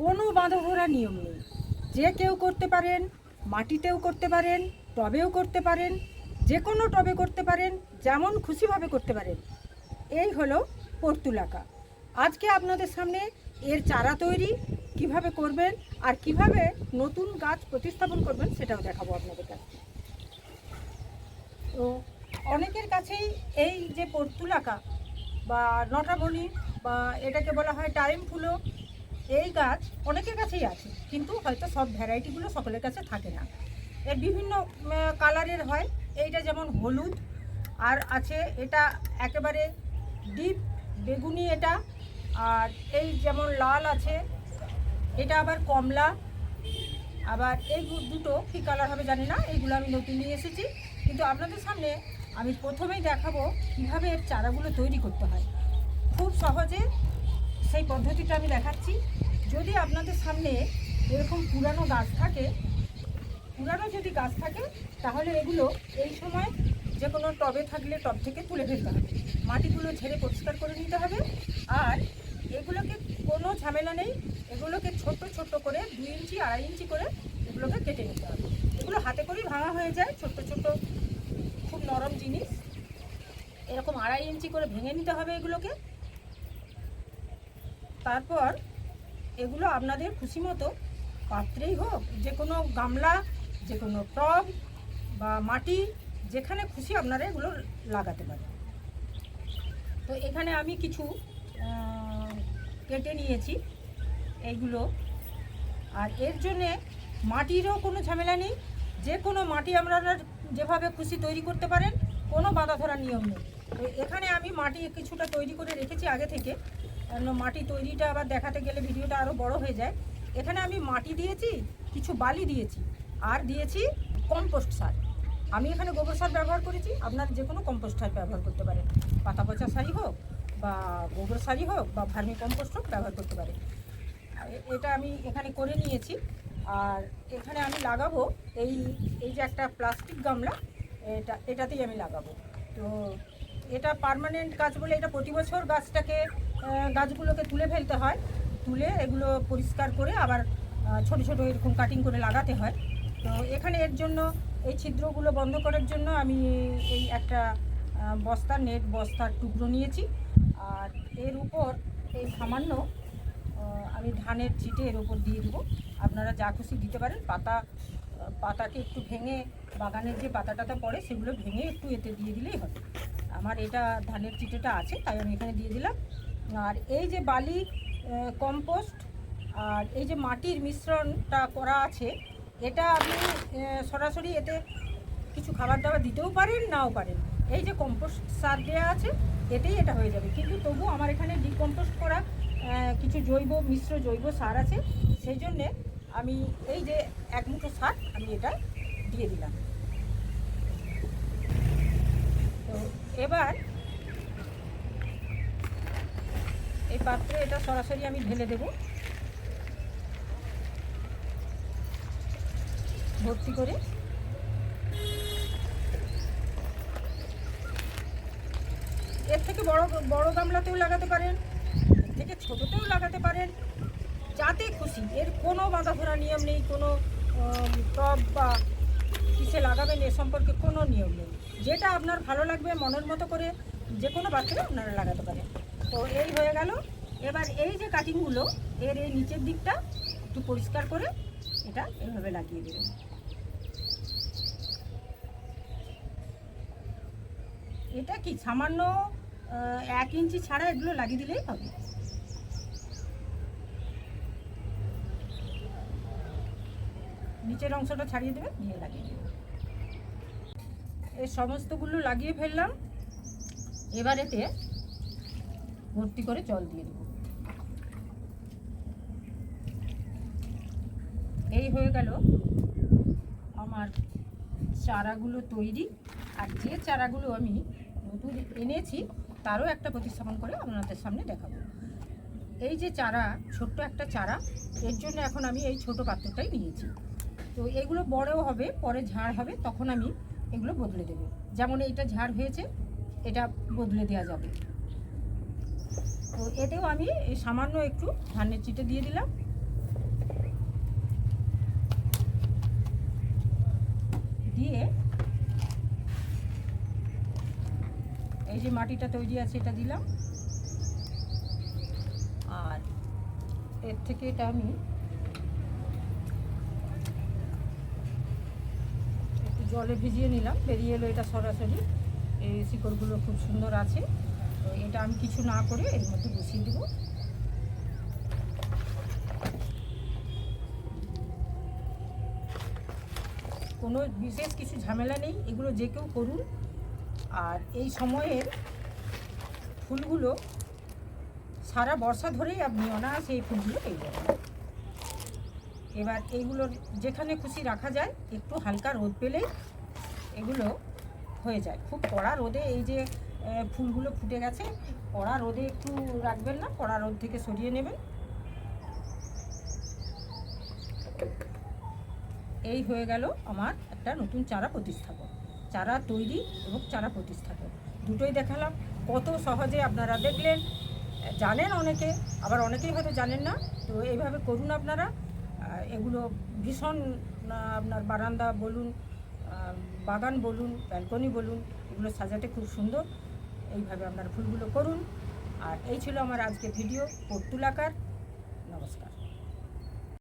কোনো বাঁধা ধরা নিয়ম নেই, যে কেউ করতে পারেন, মাটিতেও করতে পারেন, টবেও করতে পারেন, যে কোনো টবে করতে পারেন, যেমন খুশিভাবে করতে পারেন। এই হলো পর্তুলাকা। আজকে আপনাদের সামনে এর চারা তৈরি কিভাবে করবেন আর কিভাবে নতুন গাছ প্রতিস্থাপন করবেন সেটাও দেখাবো আপনাদের কাছে। তো অনেকের কাছেই এই যে পর্তুলাকা বা নটাবনি বা এটাকে বলা হয় টাইম ফুলো, এই গাছ অনেকের কাছেই আছে, কিন্তু হয়তো সব ভ্যারাইটিগুলো সকলের কাছে থাকে না। এর বিভিন্ন কালারের হয়। এইটা যেমন হলুদ, আর আছে এটা একেবারে ডিপ বেগুনি এটা, আর এই যেমন লাল আছে, এটা আবার কমলা, আবার এই দুটো কী কালার হবে জানি না, এইগুলো আমি নতুন নিয়ে এসেছি। কিন্তু আপনাদের সামনে আমি প্রথমেই দেখাবো কীভাবে এর চারাগুলো তৈরি করতে হয়। খুব সহজে সেই পদ্ধতিটা আমি দেখাচ্ছি। যদি আপনাদের সামনে এরকম পুরানো গাছ থাকে, তাহলে এগুলো এই সময় যে কোনো টবে থাকলে টব থেকে তুলে ফেলতে হবে, মাটিগুলো ঝেড়ে পরিষ্কার করে নিতে হবে। আর এগুলোকে কোনো ঝামেলা নেই, এগুলোকে ছোট ছোট করে 2 ইঞ্চি 2.5 ইঞ্চি করে এগুলোকে কেটে নিতে হবে। এগুলো হাতে করেই ভাঙা হয়ে যায়, ছোট ছোট খুব নরম জিনিস। এরকম 2.5 ইঞ্চি করে ভেঙে নিতে হবে এগুলোকে। তারপর এগুলো আপনাদের খুশি মতো পাত্রেই হোক, যে কোনো গামলা, যে কোনো টব বা মাটি, যেখানে খুশি আপনারা এগুলো লাগাতে পারেন। তো এখানে আমি কিছু কেটে নিয়েছি এইগুলো। আর এর জন্যে মাটিরও কোনো ঝামেলা নেই, যে কোনো মাটি আপনারা যেভাবে খুশি তৈরি করতে পারেন, কোনো বাঁধা ধরা নিয়ম নেই। তো এখানে আমি মাটি কিছুটা তৈরি করে রেখেছি আগে থেকে, কারণ মাটি তৈরিটা আবার দেখাতে গেলে ভিডিওটা আরও বড় হয়ে যায়। এখানে আমি মাটি দিয়েছি, কিছু বালি দিয়েছি, আর দিয়েছি কম্পোস্ট সার। আমি এখানে গোবর সার ব্যবহার করেছি, আপনারা যে কোনো কম্পোস্ট সার ব্যবহার করতে পারেন, পাতা পচা সারই হোক বা গোবর সারই হোক বা ভার্মি কম্পোস্ট হোক ব্যবহার করতে পারেন। এটা আমি এখানে করে নিয়েছি। আর এখানে আমি লাগাবো এই যে একটা প্লাস্টিক গামলা, এটাতেই আমি লাগাবো। তো এটা পার্মানেন্ট গাছ বলে, এটা প্রতি বছর গাছগুলোকে তুলে ফেলতে হয়, তুলে এগুলো পরিষ্কার করে আবার ছোট ছোট এরকম কাটিং করে লাগাতে হয়। তো এখানে এর জন্য এই ছিদ্রগুলো বন্ধ করার জন্য আমি এই একটা বস্তার টুকরো নিয়েছি। আর এর উপর এই সামান্য আমি ধানের চিটে এর উপর দিয়ে দেবো। আপনারা যা খুশি দিতে পারেন, পাতাকে একটু ভেঙে, বাগানের যে পাতা টাতা পড়ে সেগুলো ভেঙে একটু এতে দিয়ে দিলেই হবে। আমার এটা ধানের চিটেটা আছে, তাই আমি এখানে দিয়ে দিলাম। আর এই যে বালি, কম্পোস্ট আর এই যে মাটির মিশ্রণটা করা আছে, এটা আপনি সরাসরি এতে কিছু খাবার দাবার দিতেও পারেন, নাও পারেন। এই যে কম্পোস্ট সার দেওয়া আছে, এতেই এটা হয়ে যাবে। কিন্তু তবু আমার এখানে ডিকম্পোস্ট করা কিছু মিশ্র জৈব সার আছে, সেই জন্যে আমি এই যে 1 মুঠো সার আমি এটা দিয়ে দিলাম। তো এবার এই পাত্রে এটা সরাসরি আমি ঢেলে দেব, ভর্তি করে। এর থেকে বড় গামলাতেও লাগাতে পারেন, এর থেকে ছোটোতেও লাগাতে পারেন, যাতে খুশি। এর কোনো বাঁধা ধরা নিয়ম নেই, কোনো টব বা কিসে লাগাবেন এ সম্পর্কে কোনো নিয়ম নেই। যেটা আপনার ভালো লাগবে মনের মতো করে যে কোনো পাত্রে আপনারা লাগাতে পারেন। তো এই হয়ে গেল। এবার এই যে কাটিংগুলো, এর এই নিচের দিকটা একটু পরিষ্কার করে এটা এভাবে লাগিয়ে দেবেন। এটা কি সামান্য 1 ইঞ্চি ছাড়া এগুলো লাগিয়ে দিলেই হবে। নিচের অংশটা ছাড়িয়ে দেবেন, দিয়ে লাগিয়ে দেবেন। এই সমস্তগুলো লাগিয়ে ফেললাম। এবার এতে ভর্তি করে জল দিয়ে দেব। এই হয়ে গেল আমার চারাগুলো তৈরি। আর যে চারাগুলো আমি নতুন এনেছি তারও একটা প্রতিস্থাপন করে আপনাদের সামনে দেখাবো। এই যে চারা, ছোট্ট একটা চারা, এর জন্য এখন আমি এই ছোট পাত্রটাই নিয়েছি। তো এগুলো বড়ও হবে, পরে ঝাড় হবে, তখন আমি এগুলো বদলে দেবো। যেমন এইটা ঝাড় হয়েছে, এটা বদলে দেওয়া যাবে। তো এতেও আমি এই সামান্য একটু ধানের চিটে দিয়ে দিলাম। দিয়ে এই যে মাটিটা তৈরি আছে এটা দিলাম, আর এর থেকে এটা আমি একটু জলে ভিজিয়ে নিলাম, বেরিয়ে এলো এটা সরাসরি। এই শিকড়গুলো খুব সুন্দর আছে, তো এটা আমি কিছু না করে এর মধ্যে বসিয়ে দেবো। কোনো বিশেষ কিছু ঝামেলা নেই, এগুলো যে কেউ করুন। আর এই সময়ের ফুলগুলো সারা বর্ষা ধরেই আপনি অনায়াসে এই ফুলগুলো পেয়ে যাবেন। এবার এইগুলোর যেখানে খুশি রাখা যায়, একটু হালকা রোদ পেলেই এগুলো হয়ে যায়। খুব কড়া রোদে এই যে ফুলগুলো ফুটে গেছে, কড়া রোদে একটু রাখবেন না, কড়া রোদ থেকে সরিয়ে নেবেন। এই হয়ে গেল আমার একটা নতুন চারা প্রতিস্থাপন, চারা তৈরি এবং চারা প্রতিস্থাপন দুটোই দেখালাম। কত সহজে আপনারা দেখলেন, জানেন অনেকে, আবার অনেকেই হয়তো জানেন না। তো এইভাবে করুন আপনারা। এগুলো ভীষণ আপনার বারান্দা বলুন, বাগান বলুন, ব্যালকনি বলুন, এগুলো সাজাতে খুব সুন্দর। এইভাবে আপনারা ফুলগুলো করুন। আর এই ছিল আমার আজকে ভিডিও, পর্তুলাকার। নমস্কার।